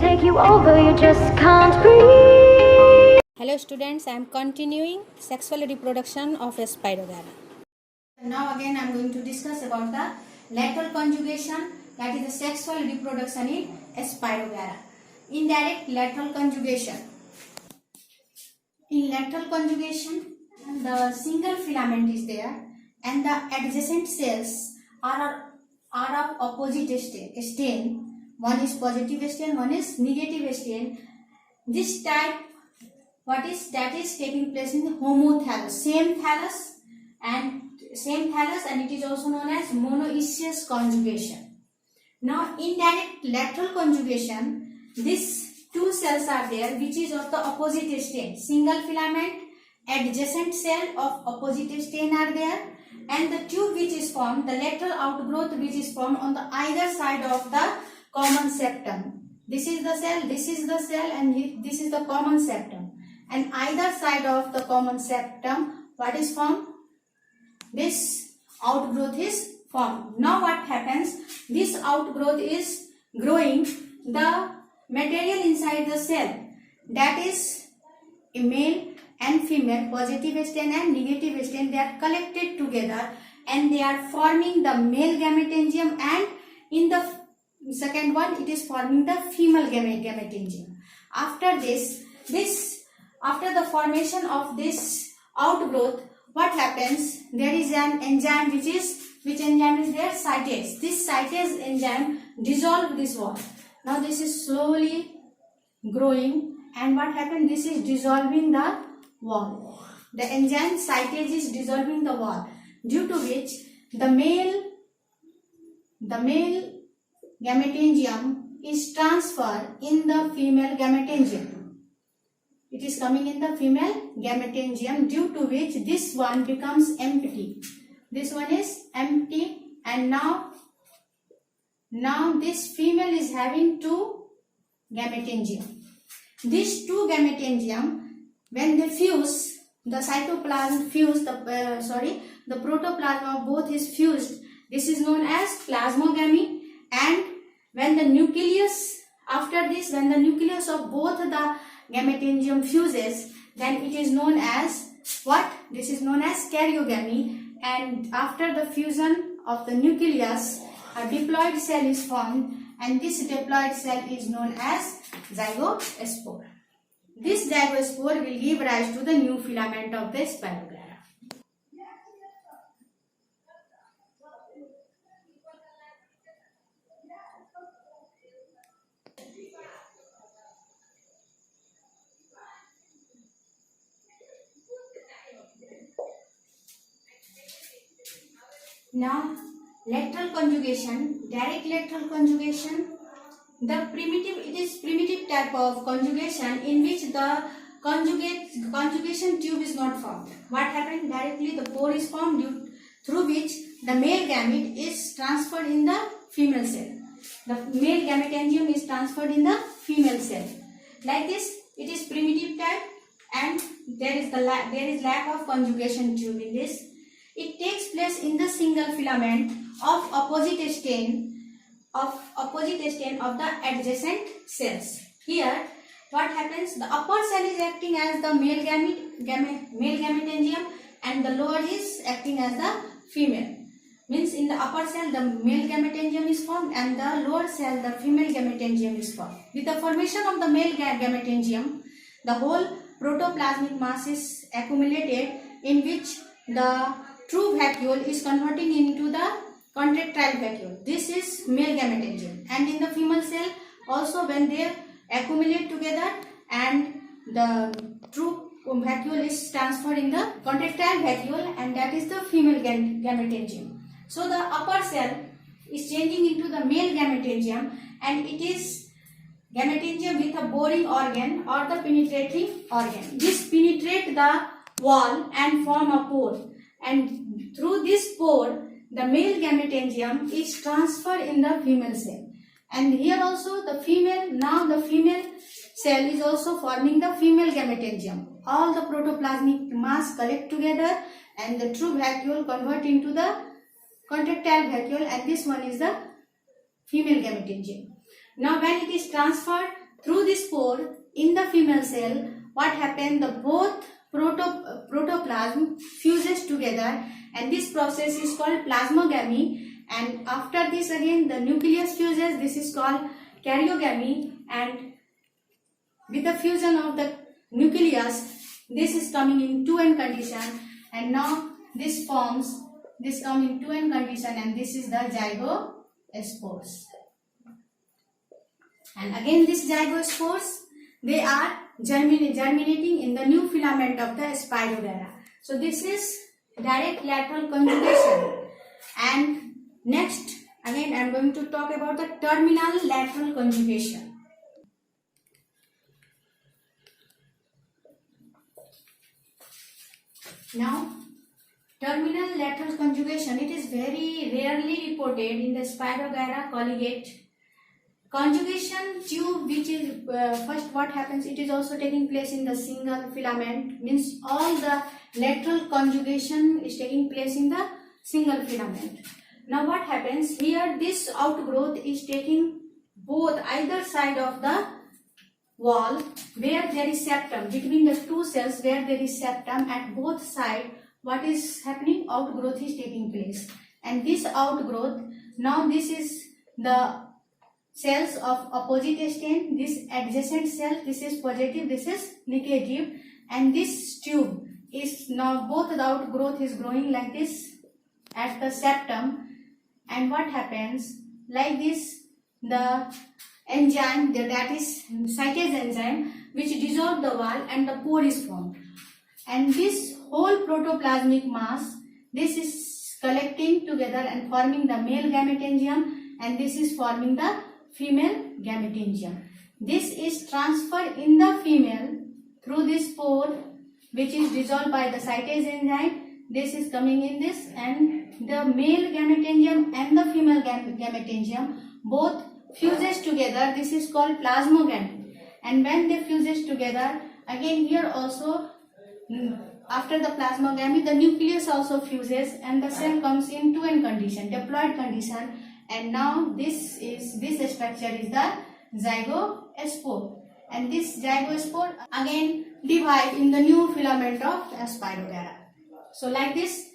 take you over, you just can't breathe. Hello students, I am continuing sexual reproduction of Spirogyra. Now again I am going to discuss about the lateral conjugation, that is the sexual reproduction in Spirogyra. Indirect lateral conjugation. In lateral conjugation, the single filament is there and the adjacent cells are of opposite stain. One is positive stain, one is negative stain. This type, that is taking place in the homothallus, same thallus and it is also known as monoecious conjugation. Now indirect lateral conjugation, these two cells are there which is of the opposite stain. Single filament, adjacent cell of opposite stain are there, and the tube which is formed, the lateral outgrowth which is formed on the either side of the common septum. This is the cell, and this is the common septum. And either side of the common septum, what is formed? This outgrowth is formed. Now what happens? This outgrowth is growing. The material inside the cell, that is a male and female, positive stain and negative stain, they are collected together and they are forming the male gametangium, and in the second one it is forming the female gametangium. After after the formation of this outgrowth, what happens? There is an enzyme which enzyme is there? Cytase. This cytase enzyme dissolve this wall. Now this is slowly growing, and what happened? This is dissolving the wall. The enzyme cytase is dissolving the wall, due to which the male gametangium is transferred in the female gametangium. It is coming in the female gametangium, due to which this one becomes empty. This one is empty, and now this female is having two gametangium. These two gametangium, when they fuse, the cytoplasm fuse, the protoplasm of both is fused. This is known as plasmogamy. And when the nucleus, after this, when the nucleus of both the gametangium fuses, then it is known as what? This is known as karyogamy. And after the fusion of the nucleus, a diploid cell is formed, and this diploid cell is known as zygospore. This zygospore will give rise to the new filament of the Spirogyra. Now, lateral conjugation, direct lateral conjugation. It is primitive type of conjugation in which the conjugation tube is not formed. What happened? Directly the pore is formed through which the male gamete is transferred in the female cell. The male gametangium is transferred in the female cell. Like this, it is primitive type, and there is lack of conjugation tube in this. It takes place in the single filament of opposite stain of the adjacent cells. Here, what happens? The upper cell is acting as the male gametangium, and the lower is acting as the female. Means in the upper cell the male gametangium is formed, and the lower cell the female gametangium is formed. With the formation of the male gametangium, the whole protoplasmic mass is accumulated, in which the true vacuole is converting into the contractile vacuole. This is male gametangium, and in the female cell also, when they accumulate together and the true vacuole is transferred in the contractile vacuole, and that is the female gametangium. So the upper cell is changing into the male gametangium, and it is gametangium with a boring organ or the penetrating organ. This penetrate the wall and form a pore, and through this pore the male gametangium is transferred in the female cell. And here also the female cell is also forming the female gametangium. All the protoplasmic mass collect together, and the true vacuole convert into the contractile vacuole, and this one is the female gametangium. Now when it is transferred, through this pore in the female cell, what happened? The both protoplasm fuses together, and this process is called plasmogamy. And after this again the nucleus fuses. This is called karyogamy, and with the fusion of the nucleus, this is coming in 2n condition, and now this forms this come in 2n condition, and this is the zygospores. And again this zygospores, they are germinating in the new filament of the Spirogyra. So this is direct lateral conjugation. And next again I am going to talk about the terminal lateral conjugation. Now, terminal lateral conjugation, it is very rarely reported in the Spirogyra colligate. Conjugation tube, which is first what happens, it is also taking place in the single filament, means all the lateral conjugation is taking place in the single filament. Now what happens here, this outgrowth is taking both either side of the wall where there is septum, between the two cells where there is septum at both sides. What is happening? Outgrowth is taking place, and this outgrowth, now this is the cells of opposite stain, this adjacent cell, this is positive, this is negative, and this tube is now both the outgrowth is growing like this at the septum. And what happens, like this, the enzyme, that is cytase enzyme, which dissolve the wall and the pore is formed, and this whole protoplasmic mass, this is collecting together and forming the male gametangium, and this is forming the female gametangium. This is transferred in the female through this pore, which is dissolved by the cytase enzyme. This is coming in this, and the male gametangium and the female gametangium both fuses together. This is called plasmogamy, and when they fuses together, again here also after the plasmogamy the nucleus also fuses, and the cell comes in 2n condition, diploid condition, and now this structure is the zygospore, and this zygospore again divide in the new filament of Spirogyra. So like this,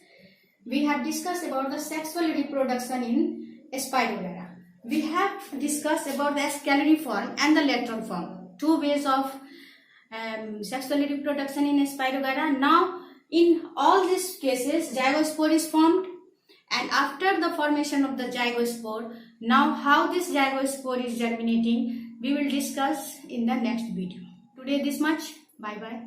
we have discussed about the sexual reproduction in Spirogyra. We have discussed about the scalary form and the lateral form, two ways of sexual reproduction in Spirogyra. Now, in all these cases, zygospore is formed, and after the formation of the zygospore, now how this zygospore is germinating, we will discuss in the next video. Today this much. Bye bye.